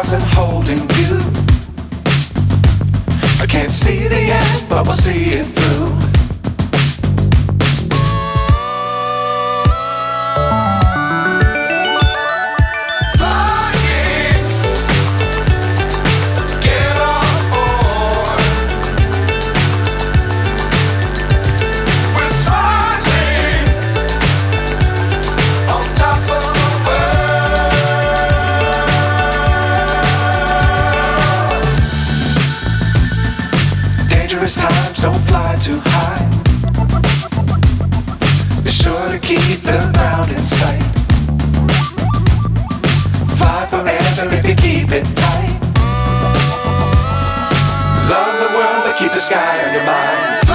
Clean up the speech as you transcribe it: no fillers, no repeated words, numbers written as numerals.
stars and holding you. I can't see the end, but we'll see it through. Times don't fly too high. Be sure to keep the ground in sight. Fly forever if you keep it tight. Love the world but keep the sky on your mind.